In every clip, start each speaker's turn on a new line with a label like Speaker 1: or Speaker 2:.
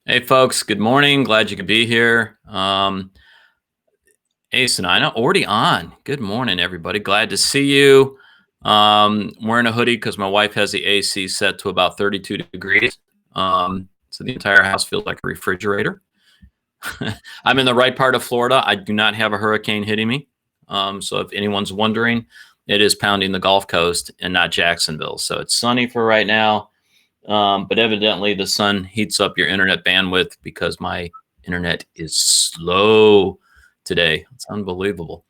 Speaker 1: Hey, folks. Good morning. Glad you could be here. Ace and I know already on. Good morning, everybody. Glad to see you. Wearing a hoodie because my wife has the AC set to about 32 degrees. So the entire house feels like a refrigerator. I'm in the right part of Florida. I do not have a hurricane hitting me. So if anyone's wondering, it is pounding the Gulf Coast and not Jacksonville. So it's sunny for right now. But evidently, the sun heats up your internet bandwidth because my internet is slow today. It's unbelievable.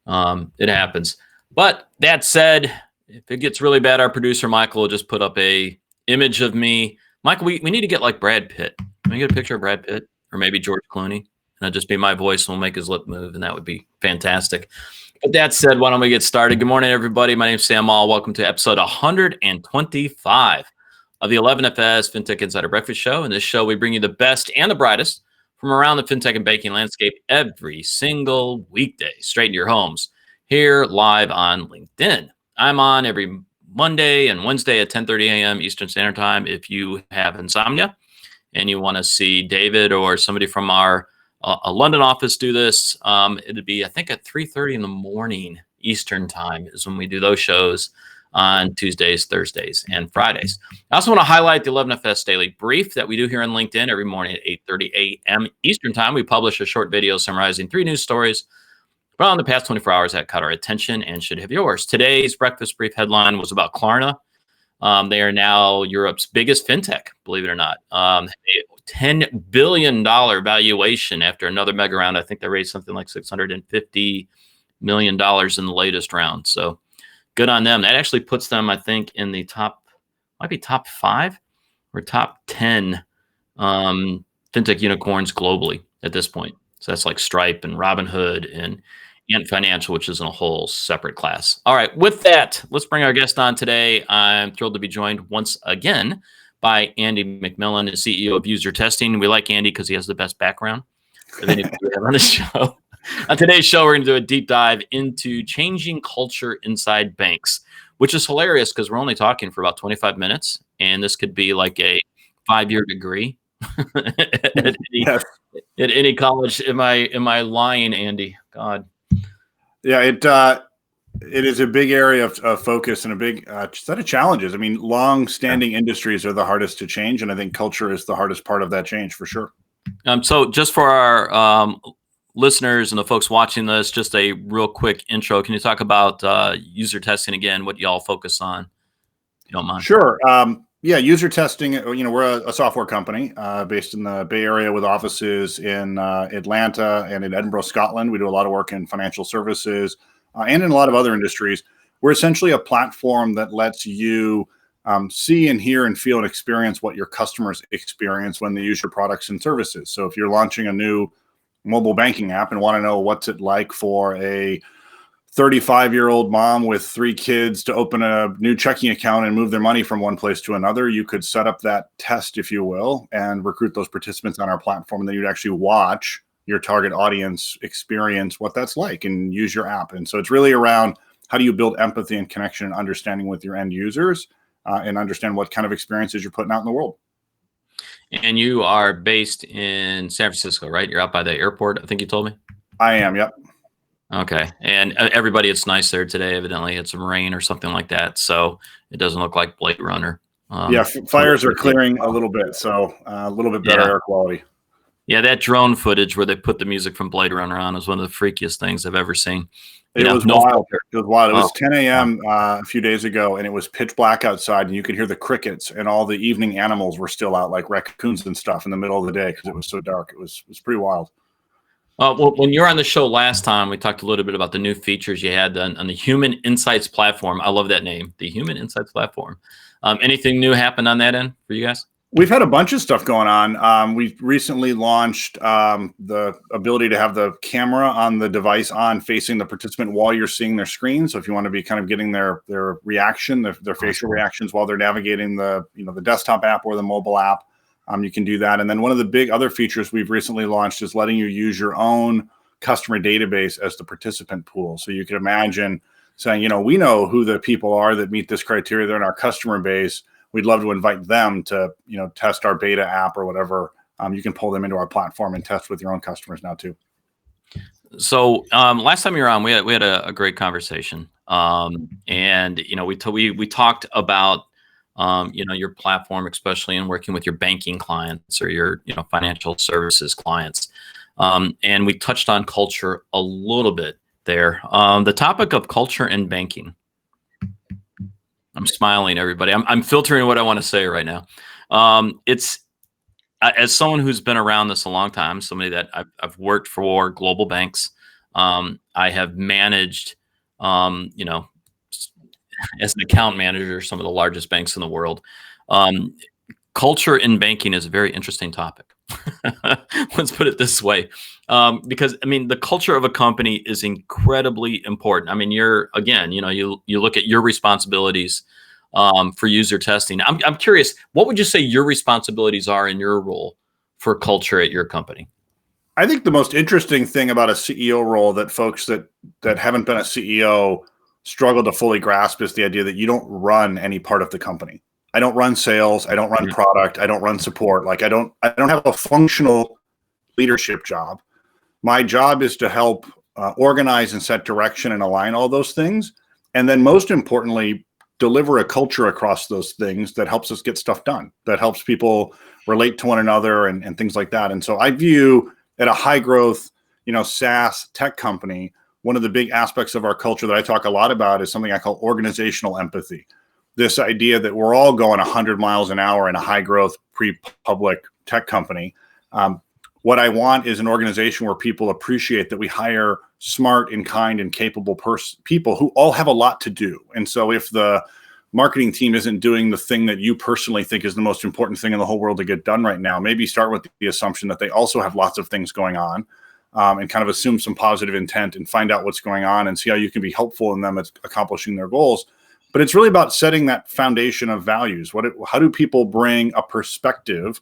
Speaker 1: It happens. But that said, if it gets really bad, our producer Michael will just put up a image of me. Michael, we need to get like Brad Pitt. Can we get a picture of Brad Pitt or maybe George Clooney? And it'll just be my voice and we'll make his lip move, and that would be fantastic. But that said, why don't we get started? Good morning, everybody. My name is Sam Maule. Welcome to episode 125 of the 11FS FinTech Insider Breakfast Show. In this show, we bring you the best and the brightest from around the fintech and banking landscape every single weekday, straight into your homes, here live on LinkedIn. I'm on every Monday and Wednesday at 10:30 a.m. Eastern Standard Time. If you have insomnia and you want to see David or somebody from our London office do this, it'd be, I think, at 3:30 in the morning Eastern Time is when we do those shows on Tuesdays, Thursdays, and Fridays. I also want to highlight the 11FS Daily Brief that we do here on LinkedIn every morning at 8:30 a.m. Eastern Time. We publish a short video summarizing 3 news stories from the past 24 hours that caught our attention and should have yours. Today's Breakfast Brief headline was about Klarna. They are now Europe's biggest fintech, believe it or not. A $10 billion valuation after another mega round. I think they raised something like $650 million in the latest round. So good on them. That actually puts them, I think, in the might be top 5 or top 10 fintech unicorns globally at this point. So that's like Stripe and Robinhood and Ant Financial, which is in a whole separate class. All right, with that, let's bring our guest on today. I'm thrilled to be joined once again by Andy MacMillan, the CEO of UserTesting. We like Andy because he has the best background of anybody we have on the show. On today's show, we're going to do a deep dive into changing culture inside banks, which is hilarious because we're only talking for about 25 minutes, and this could be like a 5-year degree at any college. Am I lying, Andy? God.
Speaker 2: Yeah, it is a big area of focus and a big set of challenges. I mean, long-standing industries are the hardest to change, and I think culture is the hardest part of that change for sure.
Speaker 1: So just for our listeners and the folks watching this, just a real quick intro. Can you talk about UserTesting again, what y'all focus on, if you don't mind?
Speaker 2: Sure. Yeah, UserTesting, we're a software company based in the Bay Area with offices in Atlanta and in Edinburgh, Scotland. We do a lot of work in financial services and in a lot of other industries. We're essentially a platform that lets you see and hear and feel and experience what your customers experience when they use your products and services. So if you're launching a new mobile banking app and want to know what's it like for a 35-year-old mom with 3 kids to open a new checking account and move their money from one place to another, you could set up that test, if you will, and recruit those participants on our platform. And then you'd actually watch your target audience experience what that's like and use your app. And so it's really around how do you build empathy and connection and understanding with your end users and understand what kind of experiences you're putting out in the world.
Speaker 1: And you are based in San Francisco, right? You're out by the airport, I think you told me.
Speaker 2: I am, yep.
Speaker 1: Okay. And everybody, it's nice there today. Evidently, it's some rain or something like that. So it doesn't look like Blade Runner.
Speaker 2: Yeah, fires are clearing a little bit. So a little bit better air quality.
Speaker 1: Yeah, that drone footage where they put the music from Blade Runner on is one of the freakiest things I've ever seen.
Speaker 2: It was wild. It was wild. It was 10 a.m. A few days ago, and it was pitch black outside, and you could hear the crickets, and all the evening animals were still out, like raccoons and stuff, in the middle of the day because it was so dark. It was pretty wild.
Speaker 1: Well, when you were on the show last time, we talked a little bit about the new features you had on the Human Insights platform. I love that name, the Human Insights platform. Anything new happened on that end for you guys?
Speaker 2: We've had a bunch of stuff going on. We recently launched the ability to have the camera on the device on facing the participant while you're seeing their screen. So if you want to be kind of getting their reaction, their facial reactions while they're navigating the desktop app or the mobile app, you can do that. And then one of the big other features we've recently launched is letting you use your own customer database as the participant pool. So you can imagine saying, we know who the people are that meet this criteria. They're in our customer base. We'd love to invite them to, test our beta app or whatever you can pull them into our platform and test with your own customers now too.
Speaker 1: So last time you were on, we had a great conversation, and we talked about your platform, especially in working with your banking clients or your financial services clients, and we touched on culture a little bit there. The topic of culture in banking. I'm smiling, everybody. I'm filtering what I want to say right now. It's as someone who's been around this a long time, somebody that I've worked for global banks, I have managed, as an account manager, some of the largest banks in the world. Um, Culture in banking is a very interesting topic. Let's put it this way, because I mean, the culture of a company is incredibly important. I mean, you look at your responsibilities for user testing. I'm curious, what would you say your responsibilities are in your role for culture at your company?
Speaker 2: I think the most interesting thing about a CEO role that folks that haven't been a CEO struggle to fully grasp is the idea that you don't run any part of the company. I don't run sales. I don't run product. I don't run support. Like I don't have a functional leadership job. My job is to help organize and set direction and align all those things. And then most importantly, deliver a culture across those things that helps us get stuff done, that helps people relate to one another and things like that. And so I view at a high growth, SaaS tech company, one of the big aspects of our culture that I talk a lot about is something I call organizational empathy. This idea that we're all going 100 miles an hour in a high growth pre-public tech company. What I want is an organization where people appreciate that we hire smart and kind and capable people who all have a lot to do. And so if the marketing team isn't doing the thing that you personally think is the most important thing in the whole world to get done right now, maybe start with the assumption that they also have lots of things going on, and kind of assume some positive intent and find out what's going on and see how you can be helpful in them at accomplishing their goals. But it's really about setting that foundation of values. How do people bring a perspective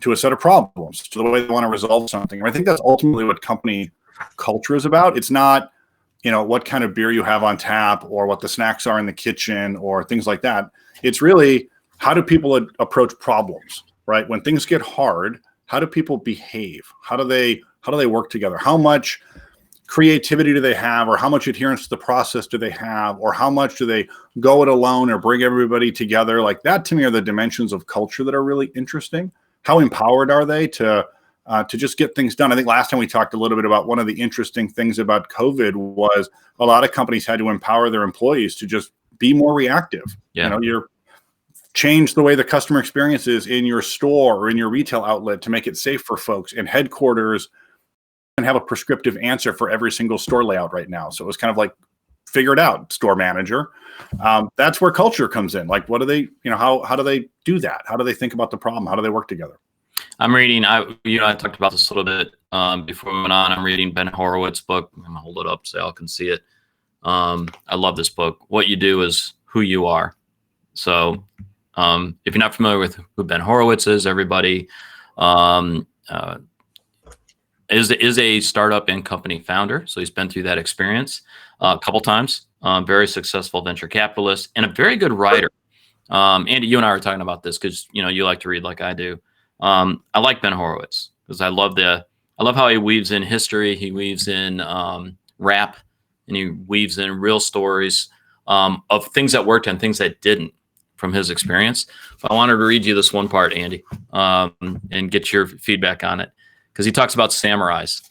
Speaker 2: to a set of problems, to the way they want to resolve something? And I think that's ultimately what company culture is about. It's not, what kind of beer you have on tap or what the snacks are in the kitchen or things like that. It's really, how do people approach problems, right? When things get hard, how do people behave? How do they work together? How much creativity do they have, or how much adherence to the process do they have, or how much do they go it alone or bring everybody together? Like that to me are the dimensions of culture that are really interesting. How empowered are they to just get things done? I think last time we talked a little bit about one of the interesting things about COVID was a lot of companies had to empower their employees to just be more reactive.
Speaker 1: Yeah.
Speaker 2: You're change the way the customer experience is in your store or in your retail outlet to make it safe for folks. And headquarters and have a prescriptive answer for every single store layout right now. So it was kind of like, figure it out, store manager. That's where culture comes in. Like, what do they, how do they do that? How do they think about the problem? How do they work together?
Speaker 1: I'm reading, I talked about this a little bit before we went on. I'm reading Ben Horowitz's book. I'm gonna hold it up so y'all can see it. I love this book. What you do is who you are. So if you're not familiar with who Ben Horowitz is, everybody is a startup and company founder. So he's been through that experience a couple times. Very successful venture capitalist and a very good writer. Andy, you and I were talking about this because you like to read like I do. I like Ben Horowitz because I love how he weaves in history, he weaves in rap, and he weaves in real stories of things that worked and things that didn't from his experience. But I wanted to read you this one part, Andy, and get your feedback on it because he talks about samurais.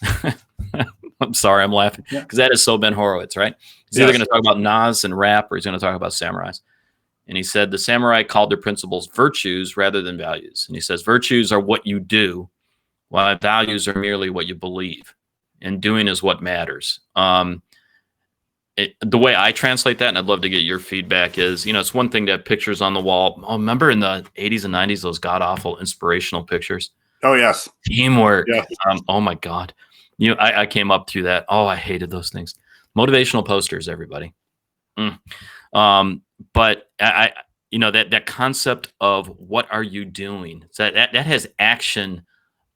Speaker 1: I'm sorry, I'm laughing because that is so Ben Horowitz, right? He's either going to talk about Nas and rap or he's going to talk about samurais. And he said the samurai called their principles virtues rather than values. And he says virtues are what you do, while values are merely what you believe. And doing is what matters. The way I translate that, and I'd love to get your feedback, is, it's one thing to have pictures on the wall. Oh, remember in the 80s and 90s, those god-awful inspirational pictures?
Speaker 2: Oh, yes.
Speaker 1: Teamwork.
Speaker 2: Yeah.
Speaker 1: Oh, my God. I came up through that. Oh, I hated those things. Motivational posters, everybody. But that concept of what are you doing? So that has action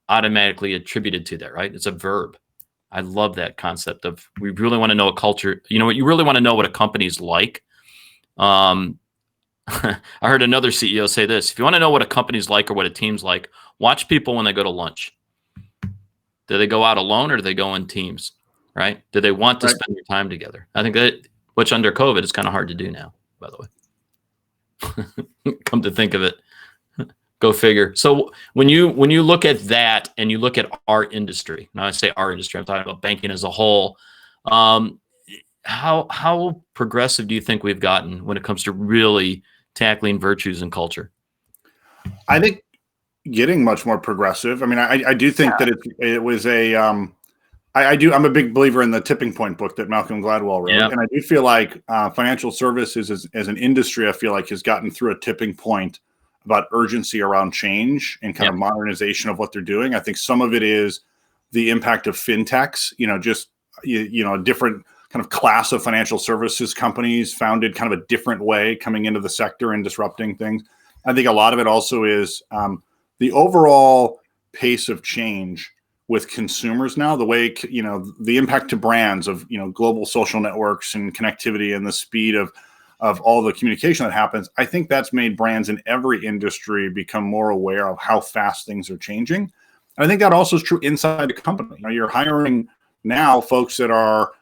Speaker 1: automatically attributed to that, right? It's a verb. I love that concept of we really want to know a culture. You really want to know what a company's like. I heard another CEO say this: if you want to know what a company's like or what a team's like, watch people when they go to lunch. Do they go out alone or do they go in teams? Right? Do they want to
Speaker 2: Right.
Speaker 1: spend their time together? I think that, which under COVID is kind of hard to do now, by the way. Come to think of it. Go figure. So when you look at that and you look at our industry, now I say our industry, I'm talking about banking as a whole. Um, how progressive do you think we've gotten when it comes to really tackling virtues and culture?
Speaker 2: I think getting much more progressive. I mean, I do think that it was a I'm a big believer in the Tipping Point book that Malcolm Gladwell wrote,
Speaker 1: Yeah.
Speaker 2: and I do feel like financial services as an industry, I feel like has gotten through a tipping point about urgency around change and kind of modernization of what they're doing. I think some of it is the impact of fintechs, just a different kind of class of financial services companies founded kind of a different way coming into the sector and disrupting things. I think a lot of it also is the overall pace of change with consumers now, the way, the impact to brands of, global social networks and connectivity and the speed of all the communication that happens. I think that's made brands in every industry become more aware of how fast things are changing. And I think that also is true inside the company. You're hiring now folks that are,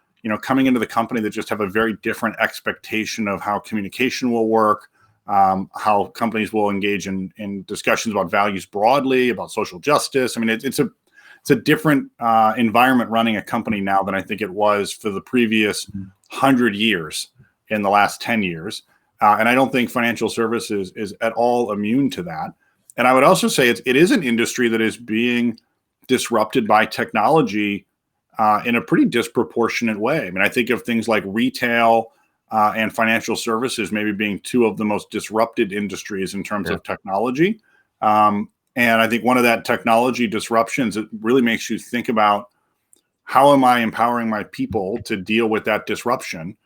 Speaker 2: coming into the company that just have a very different expectation of how communication will work, how companies will engage in discussions about values broadly, about social justice. I mean, it's a different environment running a company now than I think it was for the previous 100 years in the last 10 years. And I don't think financial services is at all immune to that. And I would also say it is an industry that is being disrupted by technology in a pretty disproportionate way. I mean, I think of things like retail and financial services maybe being two of the most disrupted industries in terms of technology. And I think one of that technology disruptions, it really makes you think about how am I empowering my people to deal with that disruption,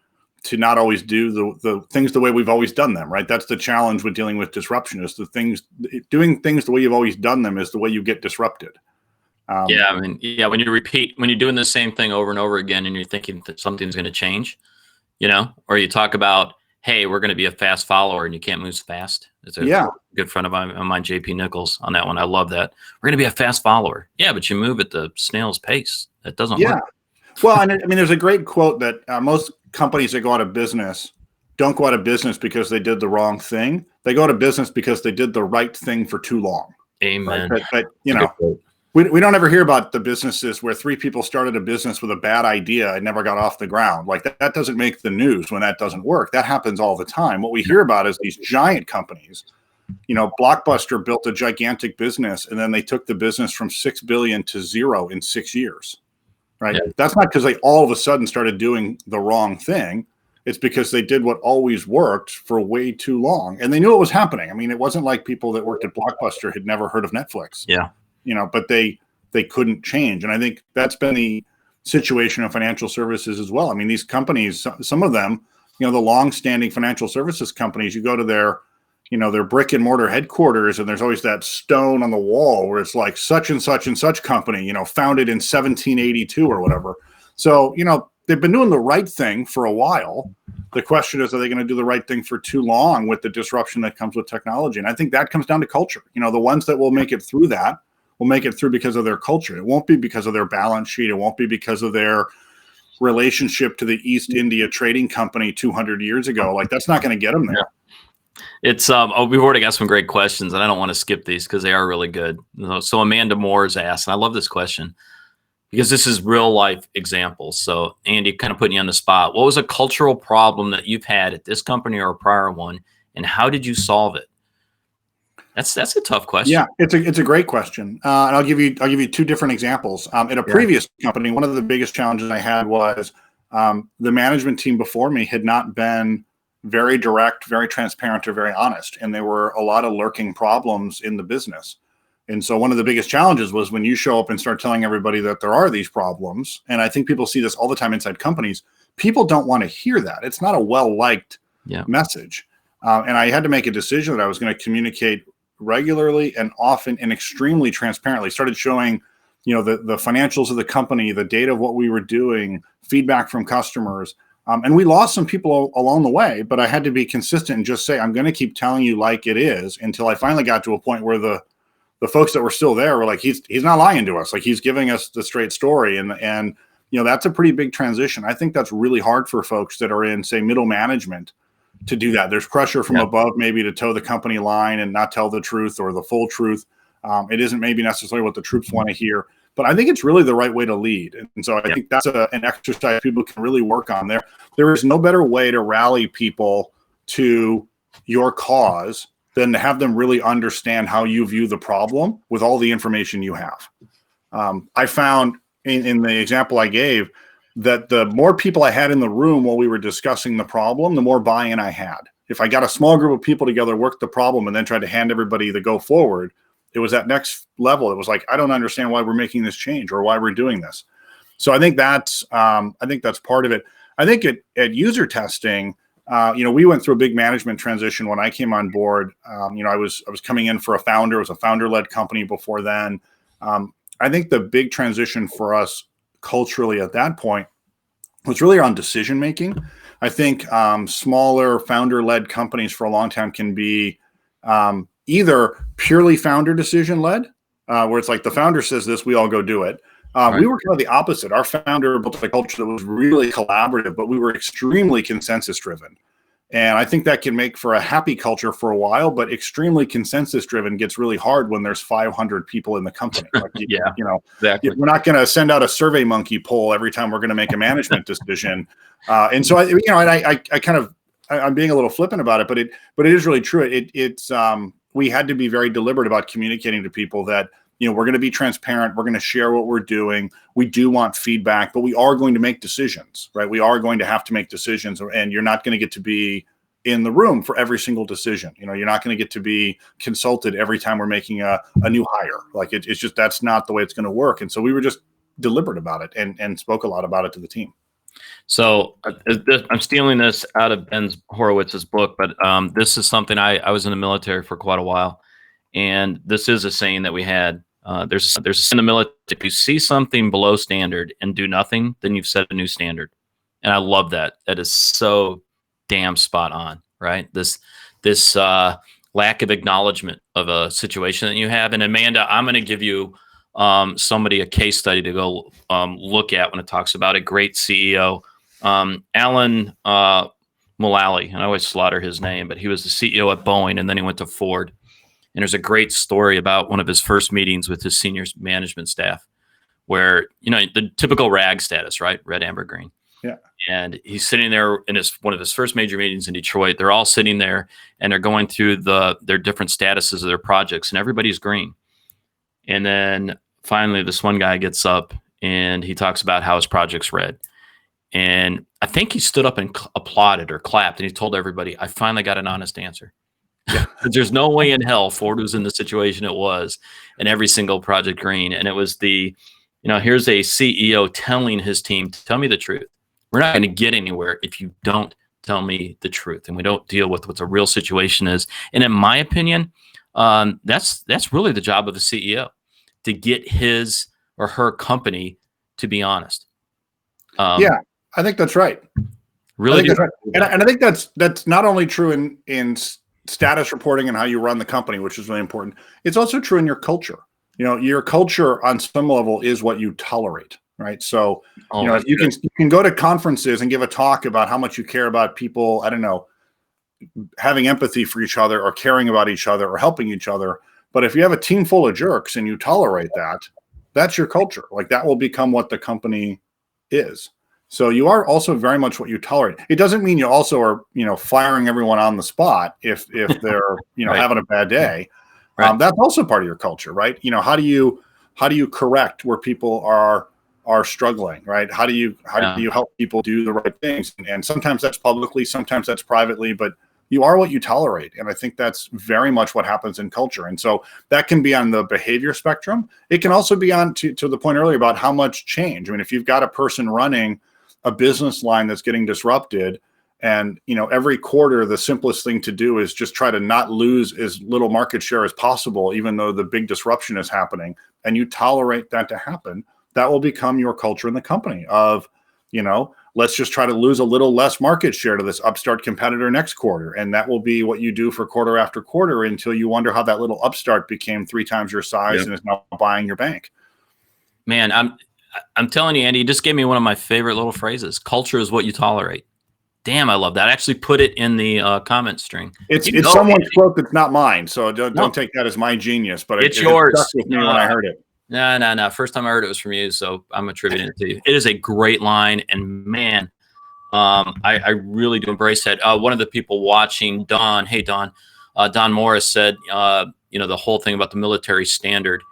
Speaker 2: to not always do the things the way we've always done them, right? That's the challenge with dealing with disruption, is doing things the way you've always done them is the way you get disrupted.
Speaker 1: I mean, when you're doing the same thing over and over again and you're thinking that something's going to change, or you talk about, hey, we're going to be a fast follower and you can't move fast. It's a good friend of mine, JP Nichols, on that one. I love that. We're going to be a fast follower. Yeah, but you move at the snail's pace. That doesn't work.
Speaker 2: Well, and I mean, there's a great quote that most companies that go out of business don't go out of business because they did the wrong thing. They go out of business because they did the right thing for too long.
Speaker 1: Amen.
Speaker 2: Right? But we don't ever hear about the businesses where three people started a business with a bad idea and never got off the ground. Like that doesn't make the news when that doesn't work. That happens all the time. What we hear about is these giant companies. Blockbuster built a gigantic business and then they took the business from 6 billion to 0 in 6 years. Right. Yeah. That's not because they all of a sudden started doing the wrong thing. It's because they did what always worked for way too long. And they knew it was happening. I mean, it wasn't like people that worked at Blockbuster had never heard of Netflix.
Speaker 1: Yeah.
Speaker 2: But they couldn't change. And I think that's been the situation of financial services as well. I mean, these companies, some of them, the long-standing financial services companies, you go to their brick and mortar headquarters, and there's always that stone on the wall where it's like such and such and such company, founded in 1782 or whatever. So, they've been doing the right thing for a while. The question is, are they going to do the right thing for too long with the disruption that comes with technology? And I think that comes down to culture. The ones that will make it through that will make it through because of their culture. It won't be because of their balance sheet. It won't be because of their relationship to the East India Trading Company 200 years ago. Like, that's not going to get them there.
Speaker 1: It's we've already got some great questions, and I don't want to skip these because they are really good. So Amanda Moore's asked, and I love this question because this is real life examples. So Andy, kind of putting you on the spot. What was a cultural problem that you've had at this company or a prior one, and how did you solve it? That's a tough question.
Speaker 2: Yeah, it's a great question, and I'll give you two different examples. At a previous company, one of the biggest challenges I had was the management team before me had not been very direct, very transparent, or very honest, and there were a lot of lurking problems in the business. And so one of the biggest challenges was when you show up and start telling everybody that there are these problems. And I think people see this all the time inside companies. People don't want to hear that. It's not a well-liked message. And I had to make a decision that I was going to communicate regularly and often and extremely transparently. Started showing, the financials of the company, the data of what we were doing, feedback from customers, And we lost some people along the way, but I had to be consistent and just say, I'm going to keep telling you like it is, until I finally got to a point where the folks that were still there were like, he's not lying to us. Like, he's giving us the straight story. And that's a pretty big transition. I think that's really hard for folks that are in, say, middle management to do that. There's pressure from above maybe to toe the company line and not tell the truth or the full truth. It isn't maybe necessarily what the troops want to hear. But I think it's really the right way to lead. And so I think that's an exercise people can really work on there. There is no better way to rally people to your cause than to have them really understand how you view the problem with all the information you have. I found in the example I gave that the more people I had in the room while we were discussing the problem, the more buy-in I had. If I got a small group of people together, worked the problem, and then tried to hand everybody the go forward, it was that next level. It was like, I don't understand why we're making this change or why we're doing this. So I think that's part of it. I think at user testing, we went through a big management transition when I came on board. I was coming in for a founder. It was a founder-led company before then. I think the big transition for us culturally at that point was really around decision making. I think smaller founder-led companies for a long time can be either purely founder decision led, where it's like the founder says this, we all go do it. Right. We were kind of the opposite. Our founder built a culture that was really collaborative, but we were extremely consensus driven. And I think that can make for a happy culture for a while, but extremely consensus driven gets really hard when there's 500 people in the company. Like,
Speaker 1: exactly.
Speaker 2: We're not going to send out a Survey Monkey poll every time we're going to make a management decision. And so I'm being a little flippant about it, but it is really true. It's we had to be very deliberate about communicating to people that, we're going to be transparent. We're going to share what we're doing. We do want feedback, but we are going to make decisions, right? We are going to have to make decisions, and you're not going to get to be in the room for every single decision. You're not going to get to be consulted every time we're making a new hire. Like it's just, that's not the way it's going to work. And so we were just deliberate about it and spoke a lot about it to the team.
Speaker 1: So I'm stealing this out of Ben Horowitz's book, but this is something I was in the military for quite a while. And this is a saying that we had. There's in the military, if you see something below standard and do nothing, then you've set a new standard. And I love that. That is so damn spot on, right? This lack of acknowledgement of a situation that you have. And Amanda, I'm going to give you a case study to go look at when it talks about a great CEO. Alan Mulally, and I always slaughter his name, but he was the CEO at Boeing, and then he went to Ford. And there's a great story about one of his first meetings with his senior management staff where, the typical RAG status, right? Red, amber, green.
Speaker 2: Yeah.
Speaker 1: And he's sitting there in one of his first major meetings in Detroit. They're all sitting there and they're going through their different statuses of their projects, and everybody's green. And then finally, this one guy gets up and he talks about how his project's red. And I think he stood up and applauded or clapped, and he told everybody, I finally got an honest answer. Yeah. There's no way in hell Ford was in the situation it was, and every single project green. And it was here's a CEO telling his team, tell me the truth. We're not going to get anywhere if you don't tell me the truth, and we don't deal with what the real situation is. And in my opinion, that's really the job of the CEO, to get his or her company to be honest.
Speaker 2: Yeah, I think that's right.
Speaker 1: Really,
Speaker 2: that's right. And I think that's not only true in status reporting and how you run the company, which is really important. It's also true in your culture. Your culture on some level is what you tolerate, right? So, you can go to conferences and give a talk about how much you care about people, I don't know, having empathy for each other or caring about each other or helping each other. But if you have a team full of jerks and you tolerate that, that's your culture. Like, that will become what the company is. So you are also very much what you tolerate. It doesn't mean you also are, firing everyone on the spot if they're,
Speaker 1: right.
Speaker 2: having a bad day.
Speaker 1: Right.
Speaker 2: That's also part of your culture, right? How do you correct where people are struggling, right? How do you help people do the right things? And sometimes that's publicly, sometimes that's privately, but you are what you tolerate. And I think that's very much what happens in culture. And so that can be on the behavior spectrum. It can also be on to the point earlier about how much change. I mean, if you've got a person running a business line that's getting disrupted, and every quarter the simplest thing to do is just try to not lose as little market share as possible, even though the big disruption is happening, and you tolerate that to happen, that will become your culture in the company of, let's just try to lose a little less market share to this upstart competitor next quarter. And that will be what you do for quarter after quarter until you wonder how that little upstart became 3 times your size and is now buying your bank.
Speaker 1: Man, I'm telling you, Andy, you just gave me one of my favorite little phrases. Culture is what you tolerate. Damn, I love that. I actually put it in the comment string.
Speaker 2: It's someone's quote that's not mine, so don't take that as my genius. But
Speaker 1: it's yours.
Speaker 2: It stuck with me when I heard it.
Speaker 1: No. First time I heard it was from you, so I'm attributing it to you. It is a great line, and man, I really do embrace that. One of the people watching, Don, hey Don, Don Morris said, the whole thing about the military standard.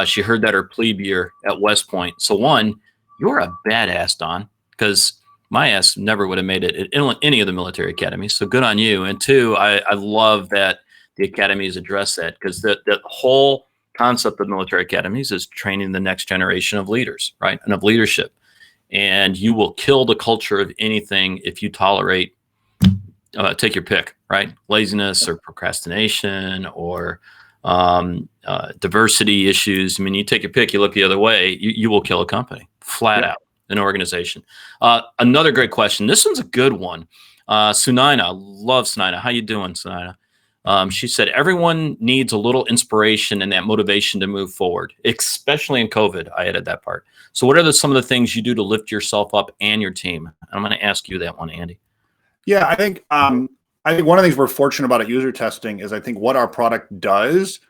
Speaker 1: She heard that her plebe year at West Point. So one, you're a badass, Don, because my ass never would have made it at any of the military academies. So good on you. And two, I love that the academies address that, because the whole concept of military academies is training the next generation of leaders, right? And of leadership. And you will kill the culture of anything if you tolerate, take your pick, right? Laziness or procrastination or diversity issues. I mean, you take your pick, you look the other way, you will kill a company flat out, an organization. Another great question. This one's a good one. Sunaina, love Sunaina. How you doing, Sunaina? She said, everyone needs a little inspiration and that motivation to move forward, especially in COVID. I added that part. So what are some of the things you do to lift yourself up and your team? I'm going to ask you that one, Andy.
Speaker 2: Yeah, I think one of the things we're fortunate about at UserTesting is I think what our product does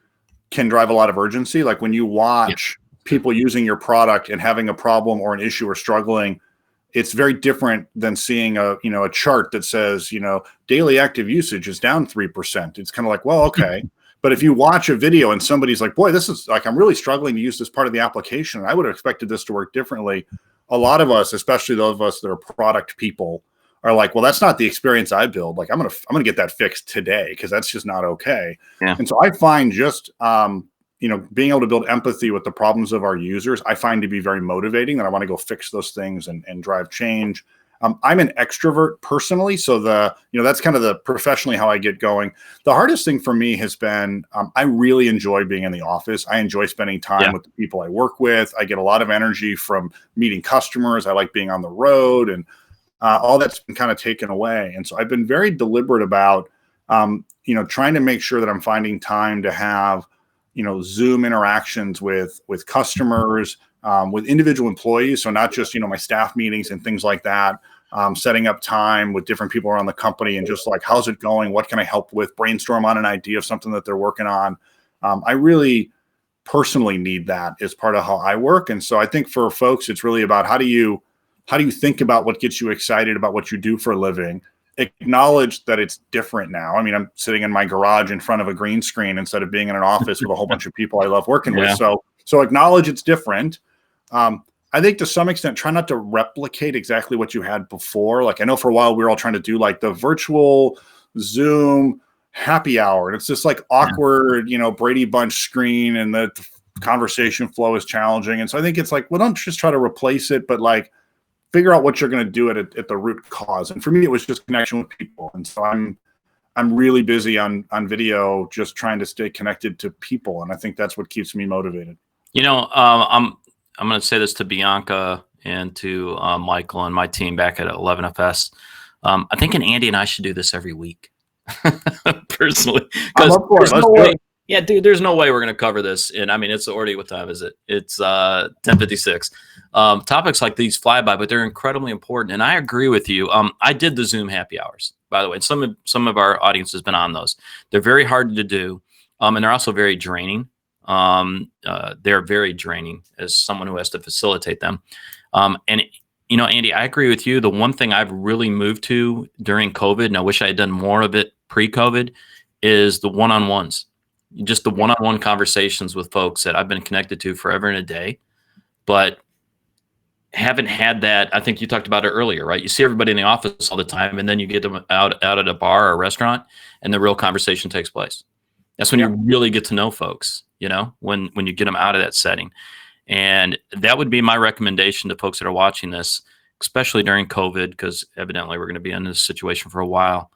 Speaker 2: can drive a lot of urgency. Like when you watch people using your product and having a problem or an issue or struggling, it's very different than seeing a chart that says, daily active usage is down 3%. It's kind of like, well, okay. But if you watch a video and somebody's like, boy, this is like, I'm really struggling to use this part of the application. I would have expected this to work differently. A lot of us, especially those of us that are product people, are like, well, that's not the experience I build. Like I'm going to get that fixed today because that's just not okay. Yeah. And so I find just, being able to build empathy with the problems of our users, I find to be very motivating, that I want to go fix those things and drive change. I'm an extrovert personally. So that's kind of the professionally how I get going. The hardest thing for me has been, I really enjoy being in the office. I enjoy spending time with the people I work with. I get a lot of energy from meeting customers. I like being on the road, and all that's been kind of taken away. And so I've been very deliberate about, trying to make sure that I'm finding time to have, Zoom interactions with customers, with individual employees. So not just, my staff meetings and things like that, setting up time with different people around the company and just like, how's it going? What can I help with? Brainstorm on an idea of something that they're working on. I really personally need that as part of how I work. And so I think for folks, it's really about how do you think about what gets you excited about what you do for a living? Acknowledge that it's different now. I mean, I'm sitting in my garage in front of a green screen instead of being in an office with a whole bunch of people I love working with. So acknowledge it's different. I think to some extent, try not to replicate exactly what you had before. Like I know for a while we were all trying to do like the virtual Zoom happy hour. And it's just like awkward, Brady Bunch screen, and the conversation flow is challenging. And so I think it's like, well, don't just try to replace it, but like, figure out what you're going to do at the root cause. And for me, it was just connection with people. And so I'm really busy on video, just trying to stay connected to people. And I think that's what keeps me motivated.
Speaker 1: I'm going to say this to Bianca and to Michael and my team back at 11FS. I'm thinking Andy and I should do this every week, personally. Yeah, dude, there's no way we're going to cover this. And I mean, it's already, what time is it? It's 10:56. Topics like these fly by, but they're incredibly important. And I agree with you. I did the Zoom happy hours, by the way. And some of our audience has been on those. They're very hard to do. And they're also very draining. They're very draining as someone who has to facilitate them. Andy, I agree with you. The one thing I've really moved to during COVID, and I wish I had done more of it pre-COVID, is the one-on-ones. Just the one-on-one conversations with folks that I've been connected to forever and a day, but haven't had that. I think you talked about it earlier, right? You see everybody in the office all the time, and then you get them out at a bar or a restaurant, and the real conversation takes place. That's when you really get to know folks, when you get them out of that setting. And that would be my recommendation to folks that are watching this, especially during COVID, because evidently we're going to be in this situation for a while.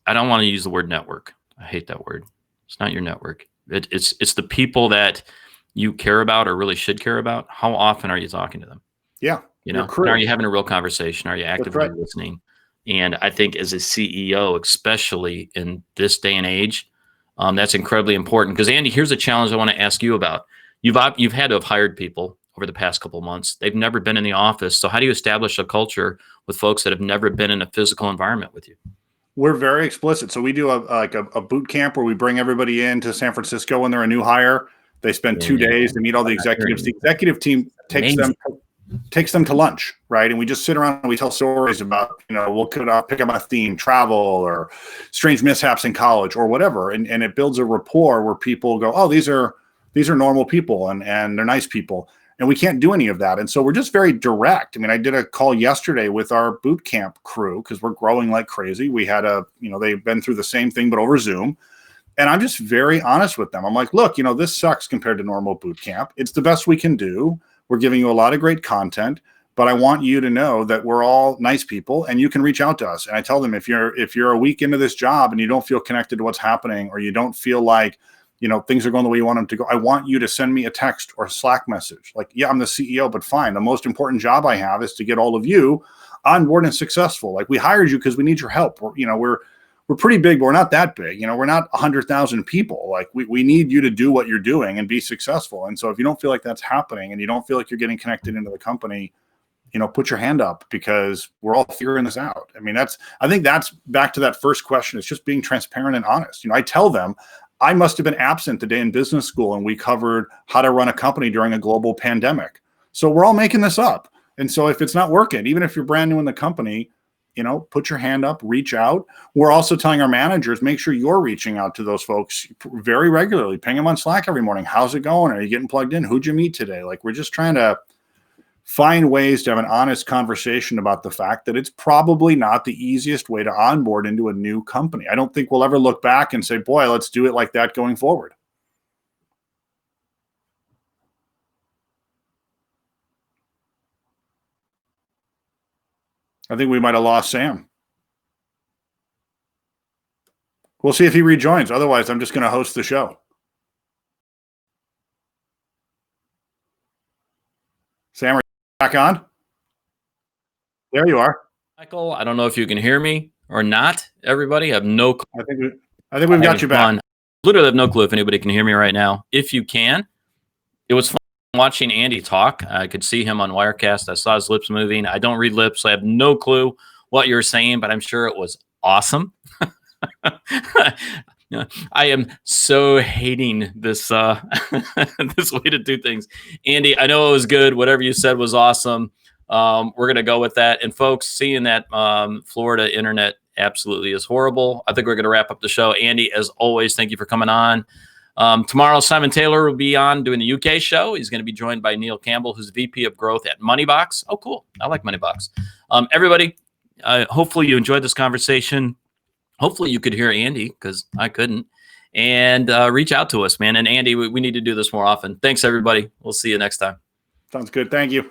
Speaker 1: I don't want to use the word network. I hate that word. It's not your network. It's the people that you care about or really should care about. How often are you talking to them?
Speaker 2: Yeah.
Speaker 1: You
Speaker 2: Your
Speaker 1: know, and
Speaker 2: crew.
Speaker 1: are you having a real conversation? Are you
Speaker 2: That's
Speaker 1: actively
Speaker 2: right.
Speaker 1: listening? And I think as a CEO, especially in this day and age, that's incredibly important. Because Andy, here's a challenge I want to ask you about. You've had to have hired people over the past couple of months. They've never been in the office. So how do you establish a culture with folks that have never been in a physical environment with you?
Speaker 2: We're very explicit. So we do a boot camp where we bring everybody into San Francisco when they're a new hire. They spend 2 days. They meet all the executives. The executive team takes them to lunch, right? And we just sit around and we tell stories about, we'll pick up a theme, travel or strange mishaps in college or whatever. And it builds a rapport where people go, oh, these are normal people and they're nice people. And we can't do any of that. And so we're just very direct. I mean, I did a call yesterday with our boot camp crew because we're growing like crazy. We had they've been through the same thing, but over Zoom. And I'm just very honest with them. I'm like, look, this sucks compared to normal boot camp. It's the best we can do. We're giving you a lot of great content, but I want you to know that we're all nice people and you can reach out to us. And I tell them, if you're a week into this job and you don't feel connected to what's happening, or you don't feel like, things are going the way you want them to go, I want you to send me a text or a Slack message. Like, yeah, I'm the CEO, but fine. The most important job I have is to get all of you on board and successful. Like, we hired you because we need your help. We're pretty big, but we're not that big. We're not 100,000 people. Like, we need you to do what you're doing and be successful. And so if you don't feel like that's happening and you don't feel like you're getting connected into the company, put your hand up, because we're all figuring this out. I mean, I think that's back to that first question. It's just being transparent and honest. I tell them, I must have been absent the day in business school and we covered how to run a company during a global pandemic. So we're all making this up. And so if it's not working, even if you're brand new in the company, put your hand up, reach out. We're also telling our managers, make sure you're reaching out to those folks very regularly. Ping them on Slack every morning. How's it going? Are you getting plugged in? Who'd you meet today? Like, we're just trying to find ways to have an honest conversation about the fact that it's probably not the easiest way to onboard into a new company. I don't think we'll ever look back and say, boy, let's do it like that going forward. I think we might have lost Sam. We'll see if he rejoins. Otherwise, I'm just going to host the show. Sam, are you back on? There you are.
Speaker 1: Michael, I don't know if you can hear me or not. Everybody, I have no clue.
Speaker 2: I think we've got you back.
Speaker 1: Literally have no clue if anybody can hear me right now. If you can, it was fun watching Andy talk. I could see him on Wirecast. I saw his lips moving. I don't read lips, so I have no clue what you're saying, but I'm sure it was awesome. I am so hating this this way to do things. Andy, I know it was good. Whatever you said was awesome. We're going to go with that. And folks, seeing that Florida internet absolutely is horrible. I think we're going to wrap up the show. Andy, as always, thank you for coming on. Tomorrow, Simon Taylor will be on doing the UK show. He's going to be joined by Neil Campbell, who's VP of Growth at Moneybox. Oh, cool. I like Moneybox. Everybody, hopefully you enjoyed this conversation. Hopefully you could hear Andy, because I couldn't. And reach out to us, man. And Andy, we need to do this more often. Thanks, everybody. We'll see you next time.
Speaker 2: Sounds good. Thank you.